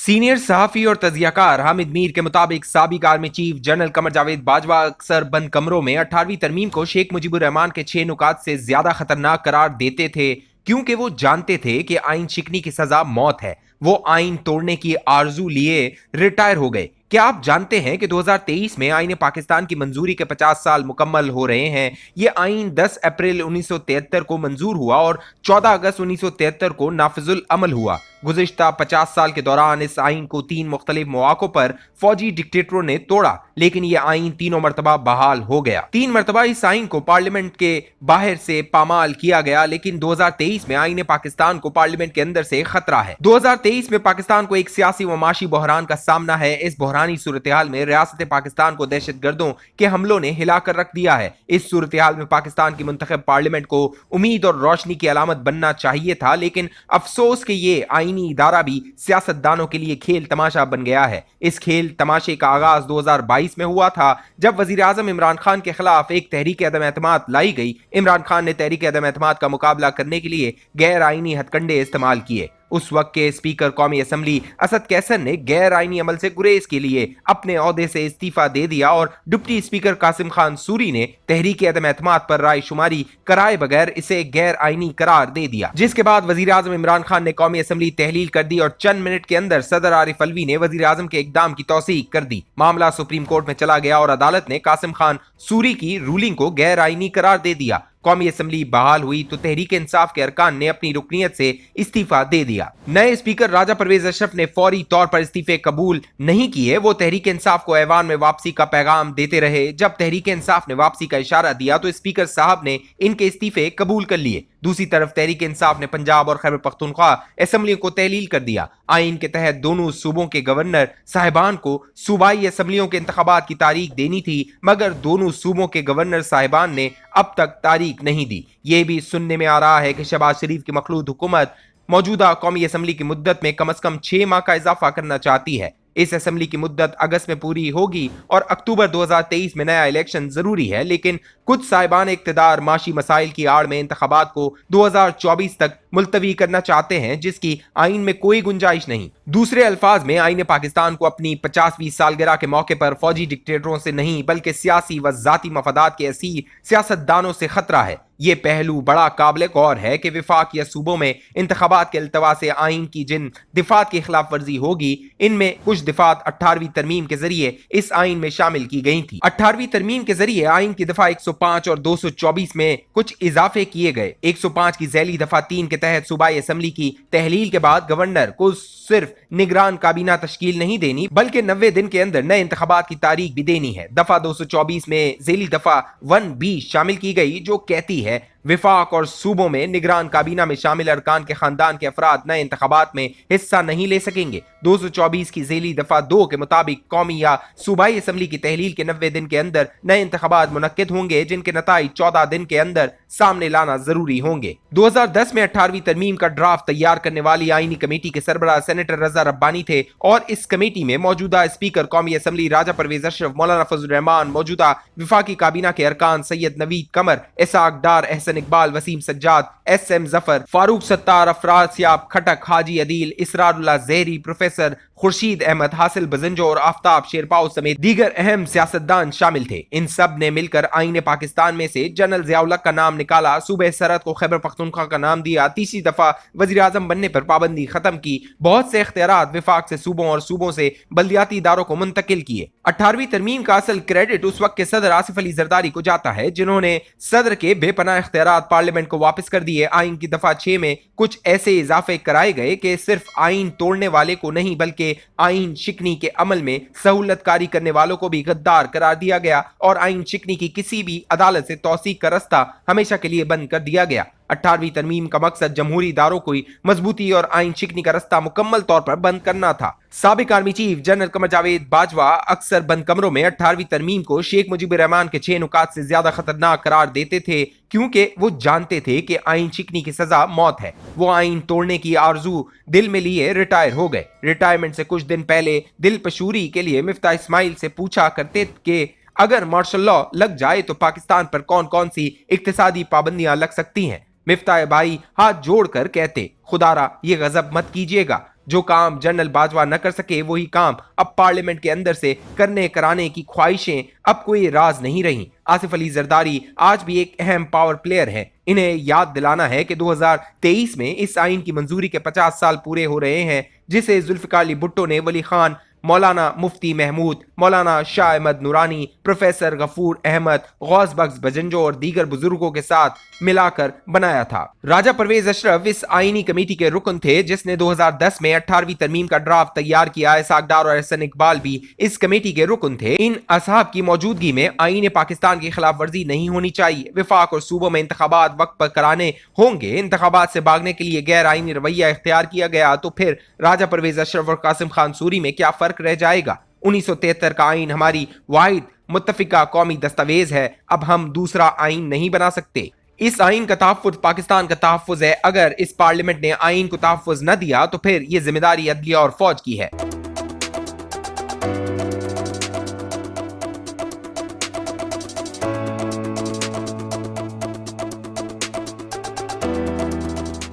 Senior सहाफी और तजियाकार हामिद मीर के मुताबिक साबिक army chief general Qamar Javed Bajwa अक्सर बंद कमरों में 18वीं तरमीम को शेख मुजीबुर रहमान के 6 नुकात से ज्यादा खतरनाक करार देते थे, क्योंकि वो जानते थे कि आइन शिकनी की सजा मौत है। वो आइन तोड़ने की आरजू लिए रिटायर हो गए। क्या आप जानते हैं कि 2023 में आइन पाकिस्तान की मंजूरी के 50 साल मुकम्मल हो रहे हैं। ये आइन 10 अप्रैल 1973 को मंजूर हुआ और 14 अगस्त 1973 को नाफिजुल अमल हुआ। गुज़िश्ता 50 साल के दौरान इस आइन को 3 मुख्तलिफ मौक़ों पर फौजी डिक्टेटरों ने तोड़ा, लेकिन यह आइन तीनों मरतबा बहाल हो गया। 3 मरतबा इस आइन को पार्लियामेंट के बाहर से पामाल किया गया, लेकिन 2023 में आइन पाकिस्तान को पार्लियामेंट के अंदर से खतरा है। 2023 में पाकिस्तान को एक सियासी व माशी बहरान का सामना है। इस बहरानी सूरत हाल में रियासत पाकिस्तान को दहशत गर्दों के हमलों ने हिलाकर रख दिया है। इस सूरत हाल में पाकिस्तान की मुंतखब पार्लियामेंट को उम्मीद और रोशनी की अलामत बनना चाहिए था, लेकिन अफसोस के ये आईनी इदारा भी सियासतदानों के लिए खेल तमाशा बन गया है। इस खेल तमाशे का आगाज 2022 में हुआ था, जब वजीर आजम इमरान खान के खिलाफ एक तहरीक अदम एतमाद लाई गई। इमरान खान ने तहरीक अदम एतमाद का मुकाबला करने के लिए गैर आईनी हथकंडे इस्तेमाल किए। उस वक्त के स्पीकर कौमी असम्बली असद कैसर ने गैर आईनी अमल से गुरेज के लिए अपने ओहदे से इस्तीफा दे दिया और डिप्टी स्पीकर कासिम खान सूरी ने तहरीक अदम एतमाद पर राय शुमारी कराए बगैर इसे गैर आईनी करार दे दिया, जिसके बाद वजीर आजम इमरान खान ने कौमी असम्बली तहलील कर दी और चंद मिनट के अंदर सदर आरिफ अलवी ने वजीर आजम के इकदाम की तौसीक कर दी। मामला सुप्रीम कोर्ट में चला गया और अदालत ने कासिम खान सूरी की रूलिंग को गैर आईनी करार दे दिया। कौमी असम्बली बहाल हुई तो तहरीक इंसाफ के अरकान ने अपनी रुकनीयत से इस्तीफा दे दिया। नए स्पीकर राजा परवेज अशरफ ने फौरी तौर पर इस्तीफे कबूल नहीं किए। वो तहरीक इंसाफ को ऐवान में वापसी का पैगाम देते रहे। जब तहरीक इंसाफ ने वापसी का इशारा दिया तो स्पीकर साहब ने इनके इस्तीफे कबूल कर लिए। दूसरी तरफ तहरीक इंसाफ ने पंजाब और खैबर पख्तूनख्वा असम्बलियों को तहलील कर दिया। आइन के तहत दोनों सूबों के गवर्नर साहिबान को सूबाई असम्बलियों के इंतखाबात की तारीख देनी थी, मगर दोनों सूबों के गवर्नर साहिबान ने अब तक तारीख नहीं दी। ये भी सुनने में आ रहा है कि शहबाज शरीफ की मखलूद हुकूमत मौजूदा कौमी असम्बली की मुद्दत में कम से कम 6 माह का इजाफा करना चाहती है। इस असेंबली की मुद्दत अगस्त में पूरी होगी और अक्टूबर 2023 में नया इलेक्शन जरूरी है, लेकिन कुछ साहिबान इक्तदार माशी मसाइल की आड़ में इंतखाबात को 2024 तक मुलतवी करना चाहते हैं, जिसकी आइन में कोई गुंजाइश नहीं। दूसरे अल्फाज में आइन पाकिस्तान को अपनी 50वीं सालगिरह के मौके पर फौजी डिक्टेटरों से नहीं बल्कि सियासी व जाती मफादात के असीर सियासतदानों से खतरा है। ये पहलू बड़ा काबिल गौर है कि विफाक या सूबों में इंतखाबात के अल्तवा से आइन की जिन दिफात की खिलाफ वर्जी होगी, इनमें कुछ दिफात 18वीं तरमीम के जरिए इस आइन में शामिल की गई थी। 18वीं तरमीम के जरिए आइन की दफा 105 और 224 में कुछ इजाफे किए गए। 105 की झैली दफा 3 के तहत सूबाई असम्बली की तहलील के बाद गवर्नर को सिर्फ निगरान काबीना तश्कील नहीं देनी, बल्कि 90 दिन के अंदर नए इंतखाबात की तारीख भी देनी है। दफा 224 में झैली दफा 1B शामिल की गई, जो कहती है विफाक और सूबों में निगरान काबीना में शामिल अरकान के खानदान के अफराद नए इंतखाबात में हिस्सा नहीं ले सकेंगे। 224 की झैली दफा 2 के मुताबिक कौमी या सूबाई असम्बली की तहलील के 90 दिन के अंदर नए इंतखाबात मुनक्किद होंगे, जिनके नताइज 14 दिन के अंदर सामने लाना जरूरी होंगे। 2010 में 18वीं तरमीम का ड्राफ्ट तैयार करने वाली आईनी कमेटी के सरबराह सेनेटर रजा रब्बानी थे और इस कमेटी में मौजूदा स्पीकर कौमी असम्बली राजा परवेज अशरफ, मौलाना फजल रहमान, मौजूदा विफाकी काबीना के अरकान सैयद नवीद कमर, इसाक डार, एहसन इकबाल, वसीम सज्जाद, SM जफर, फारूक सत्तार, अफराज सियाब खटक, हाजी अदील, इसरारुल्लाह ज़हरी, प्रोफेसर खुर्शीद अहमद, हासिल बजंजो और आफ्ताब शेरपाओ समेत दीगर अहम सियासतदान शामिल थे। इन सब ने मिलकर आईन पाकिस्तान में से जनरल ज़ियाउल हक का नाम निकाला, सूबे सरहद को खैबर पख्तूनख्वा का नाम दिया, तीसरी दफा वजीर आजम बनने पर पाबंदी खत्म की, बहुत से इख्तियारात विफाक से सूबों और सूबों से बल्दियाती इदारों को मुंतकिल किए। 18वीं तरमीम का असल क्रेडिट उस वक्त के सदर आसिफ अली जरदारी को जाता है, जिन्होंने सदर के बेपनाह इख्तियारात पार्लियामेंट को वापस कर दिए। आइन की दफा 6 में कुछ ऐसे इजाफे कराए गए कि सिर्फ आइन तोड़ने वाले को नहीं बल्कि आइन शिकनी के अमल में सहूलतकारी करने वालों को भी गद्दार करार दिया गया और आइन शिकनी की किसी भी अदालत से तौसीक का रास्ता हमेशा के लिए बंद कर दिया गया। 18वीं तरमीम का मकसद जमहूरी इदारों को मजबूती और आइन शिकनी का रास्ता मुकम्मल तौर पर बंद करना था। साबिक army chief general Qamar Javed Bajwa अक्सर बंद कमरों में 18वीं तरमीम को शेख मुजीबुर रहमान के 6 नुकात से ज्यादा खतरनाक करार देते थे, क्योंकि वो जानते थे कि आइन शिकनी की सजा मौत है। वो आइन तोड़ने की आरजू दिल में लिए रिटायर हो गए। रिटायरमेंट से कुछ दिन पहले दिल पशूरी के लिए मिफ्ता इस्माइल से पूछा करते कि अगर मार्शल लॉ लग जाए तो पाकिस्तान पर कौन कौन सी इक्तिसादी पाबंदियां लग सकती हैं। मिफ्ता भाई हाथ जोड़कर कहते, खुदारा ये गजब मत कीजिएगा, जो काम जनरल बाजवा न कर सके वही काम अब पार्लियामेंट के अंदर से करने कराने की ख्वाहिशें अब कोई राज नहीं रही। आसिफ अली जरदारी आज भी एक अहम पावर प्लेयर है। इन्हें याद दिलाना है कि 2023 में इस आइन की मंजूरी के 50 साल पूरे हो रहे हैं, जिसे जुल्फिकार अली भुट्टो ने वली खान, मौलाना मुफ्ती महमूद, मौलाना शाह अहमद नूरानी, प्रोफेसर गफूर अहमद, गौस बख्श बजंजो और दीगर बुजुर्गों के साथ मिलाकर बनाया था। राजा परवेज अशरफ इस आईनी कमेटी के रुकन थे, जिसने 2010 में 18वीं तरमीम का ड्राफ्ट तैयार किया। इसाक डार और एहसन इकबाल भी इस कमेटी के रुकन थे। इन असहाब की मौजूदगी में आईन पाकिस्तान की खिलाफ वर्जी नहीं होनी चाहिए। विफाक और सूबों में इंतखाबात वक्त पर कराने होंगे। इंतखाबात से भागने के लिए गैर आईनी रवैया इख्तियार किया गया तो फिर राजा परवेज अशरफ और कासिम खान सूरी में क्या फर्क रह जाएगा। 1973 का आइन हमारी वाहिद मुत्तफिका कौमी दस्तावेज है। अब हम दूसरा आइन नहीं बना सकते। इस आइन का तहफ़्फ़ुज़ पाकिस्तान का तहफ़्फ़ुज़ है। अगर इस पार्लियामेंट ने आइन को तहफ़्फ़ुज़ न दिया तो फिर ये जिम्मेदारी अदलिया और फौज की है।